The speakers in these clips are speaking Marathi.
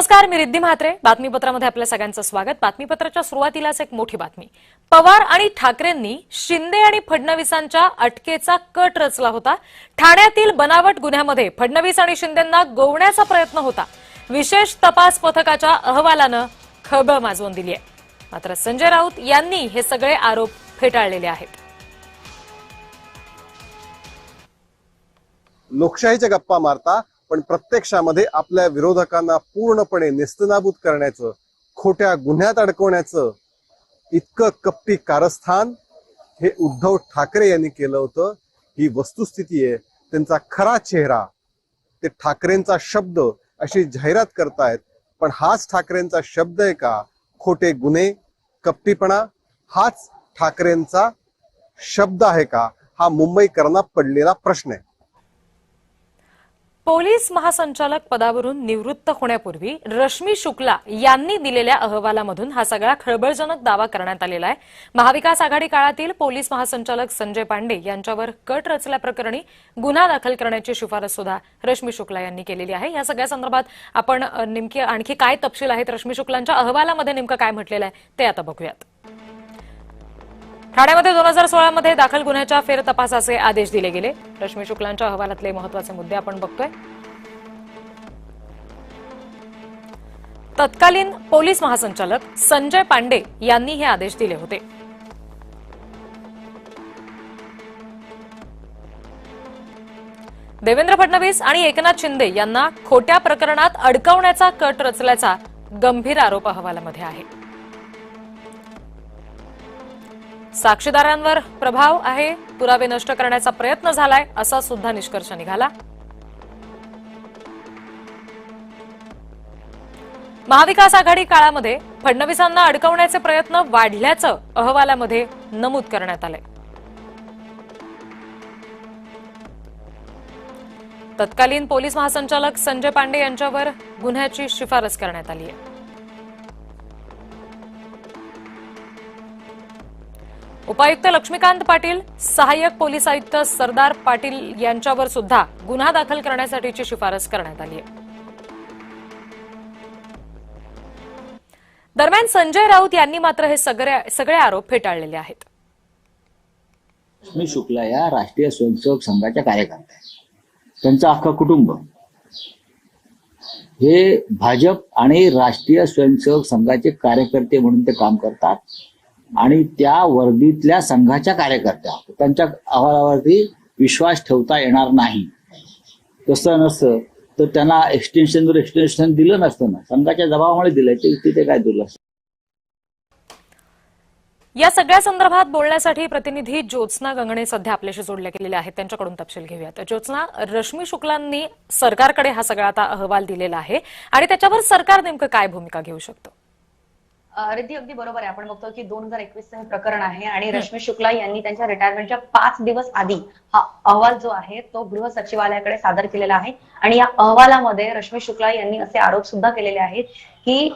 नमस्कार, मी रिद्धी म्हात्रे. बातमीपत्रामध्ये आपल्या सगळ्यांचं स्वागत. बातमीपत्राच्या सुरुवातीलाच एक मोठी बातमी. पवार आणि ठाकरेंनी शिंदे आणि फडणवीसांच्या अटकेचा कट रचला होता. ठाण्यातील बनावट गुन्ह्यामध्ये फडणवीस आणि शिंदेंना गोवण्याचा प्रयत्न होता. विशेष तपास पथकाच्या अहवालानं खळबळ माजवून दिली आहे. मात्र संजय राऊत यांनी हे सगळे आरोप फेटाळलेले आहेत. लोकशाहीच्या गप्पा मारता पण प्रत्यक्षामध्ये आपल्या विरोधकांना पूर्णपणे नेस्तनाबूत करण्याचं, खोट्या गुन्ह्यात अडकवण्याचं इतकं कपटी कारस्थान हे उद्धव ठाकरे यांनी केलं होतं. ही वस्तुस्थिती आहे. त्यांचा खरा चेहरा, ते ठाकरेंचा शब्द अशी जाहिरात करतायत. पण हाच ठाकरेंचा शब्द आहे का? खोटे गुन्हे, कपटीपणा हाच ठाकरेंचा शब्द आहे का? हा मुंबईकरांना पडलेला प्रश्न आहे. पोलीस महासंचालक पदावरून निवृत्त होण्यापूर्वी रश्मी शुक्ला यांनी दिलेल्या अहवालामधून हा सगळा खळबळजनक दावा करण्यात आलेला आहे. महाविकास आघाडी काळातील पोलीस महासंचालक संजय पांडे यांच्यावर कट रचल्याप्रकरणी गुन्हा दाखल करण्याची शिफारस सुद्धा रश्मी शुक्ला यांनी केलेली आहे. या सगळ्या संदर्भात आपण नेमके आणखी काय तपशील आहेत, रश्मी शुक्लांच्या अहवालामध्ये नेमकं काय म्हटलेलं आहे ते आता बघूयात. ठाण्यामध्ये 2016 मध्ये दाखल गुन्ह्याच्या फेरतपासाचे आदेश दिले गेले. रश्मी शुक्लांच्या अहवालातले महत्वाचे मुद्दे आपण बघतोय. तत्कालीन पोलीस महासंचालक संजय पांडे यांनी हे आदेश दिले होते. देवेंद्र फडणवीस आणि एकनाथ शिंदे यांना खोट्या प्रकरणात अडकवण्याचा कट रचल्याचा गंभीर आरोप अहवालामध्ये आहे. साक्षीदारांवर प्रभाव आहे, पुरावे नष्ट करण्याचा प्रयत्न झालाय असा सुद्धा निष्कर्ष निघाला. महाविकास आघाडी काळामध्ये फडणवीसांना अडकवण्याचे प्रयत्न वाढल्याचं अहवालामध्ये नमूद करण्यात आलंय. तत्कालीन पोलीस महासंचालक संजय पांडे यांच्यावर गुन्ह्याची शिफारस करण्यात आली आहे. उपायुक्त लक्ष्मीकांत पाटील, सहाय्यक पोलीस आयुक्त सरदार पाटील यांच्यावर सुद्धा गुन्हा दाखल करण्यासाठीची शिफारस करण्यात आली आहे. दरम्यान संजय राऊत यांनी मात्र हे सगळे आरोप फेटाळलेले आहेत. रश्मी शुक्ला या राष्ट्रीय स्वयंसेवक संघाच्या कार्यकर्त्या आहेत. त्यांचं अख्खं कुटुंब हे भाजप आणि राष्ट्रीय स्वयंसेवक संघाचे कार्यकर्ते म्हणून ते काम करतात आणि त्या वर्दीतल्या संघाच्या कार्यकर्त्या. त्यांच्या अहवालावरती विश्वास ठेवता येणार नाही. तसं नसतं तर त्यांना एक्सटेन्शन दिलं नसतं ना, संघाच्या दबावामुळे दिलंय. तिथे काय दिलं. या सगळ्या संदर्भात बोलण्यासाठी प्रतिनिधी ज्योत्स्ना गंगणे सध्या आपल्याशी जोडल्या गेलेल्या आहेत. त्यांच्याकडून तपशील घेऊयात. ज्योत्स्ना, रश्मी शुक्लांनी सरकारकडे हा सगळा आता अहवाल दिलेला आहे आणि त्याच्यावर सरकार नेमकं काय भूमिका घेऊ शकतं? रिद्धी, अगदी बरोबर आहे. आपण बघतो की 2021 हे प्रकरण आहे आणि रश्मी शुक्ला यांनी त्यांच्या रिटायरमेंटच्या 5 दिवस आधी हा अहवाल जो आहे तो गृह सचिवालयाकडे सादर केलेला आहे. आणि या अहवालामध्ये रश्मी शुक्ला यांनी असे आरोप सुद्धा केलेले आहेत की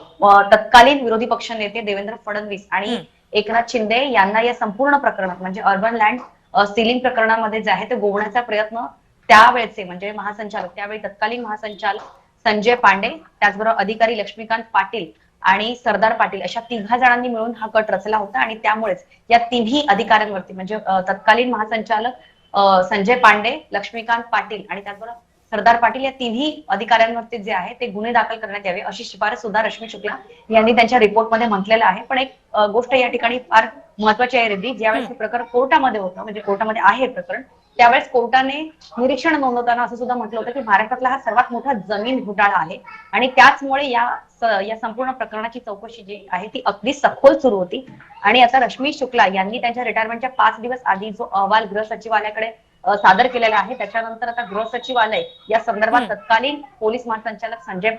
तत्कालीन विरोधी पक्ष नेते देवेंद्र फडणवीस आणि एकनाथ शिंदे यांना या संपूर्ण प्रकरणात म्हणजे अर्बन लँड सीलिंग प्रकरणामध्ये जे आहे ते गोवण्याचा प्रयत्न त्यावेळेचे म्हणजे महासंचालक, त्यावेळी तत्कालीन महासंचालक संजय पांडे, त्याचबरोबर अधिकारी लक्ष्मीकांत पाटील आणि सरदार पाटील अशा 3 जणांनी मिळून हा कट रचला होता. आणि त्यामुळेच या 3 अधिकाऱ्यांवरती म्हणजे तत्कालीन महासंचालक संजय पांडे, लक्ष्मीकांत पाटील आणि त्याचबरोबर सरदार पाटील या 3 अधिकाऱ्यांवरती जे आहे ते गुन्हे दाखल करण्यात यावे अशी शिफारस सुद्धा रश्मी शुक्ला यांनी त्यांच्या रिपोर्टमध्ये म्हटलेलं आहे. पण एक गोष्ट या ठिकाणी फार महत्वाची आहे रिद्धी, ज्यावेळेस हे प्रकरण कोर्टामध्ये होतं म्हणजे कोर्टामध्ये आहे प्रकरण, त्यावेळेस कोर्टाने निरीक्षण नोंदवताना असं सुद्धा म्हटलं होतं की महाराष्ट्रातला हा सर्वात मोठा जमीन घोटाळा आहे आणि त्याचमुळे या संपूर्ण प्रकरणाची चौकशी जी आहे ती अगदी सखोल सुरू होती. आणि आता रश्मी शुक्ला यांनी त्यांच्या रिटायरमेंटच्या 5 दिवस आधी जो अहवाल गृह सचिवालयाकडे सादर केलेला आहे त्याच्यानंतर आता गृह सचिवालय या संदर्भात तत्कालीन पोलीस महासंचालक संजय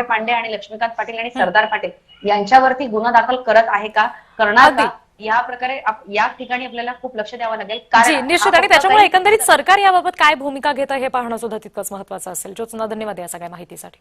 पांडे आणि लक्ष्मीकांत पाटील आणि सरदार पाटील यांच्यावरती गुन्हा दाखल करत आहे का, करणार का, या प्रकारे या ठिकाणी आपल्याला खूप लक्ष द्यावं लागेल. कारण निश्चित. आणि त्याच्यामुळे एकंदरीत सरकार याबाबत काय भूमिका घेतं हे पाहणं सुद्धा तितकंच महत्वाचं असेल. ज्योत्स्ना, धन्यवाद या सगळ्या माहितीसाठी.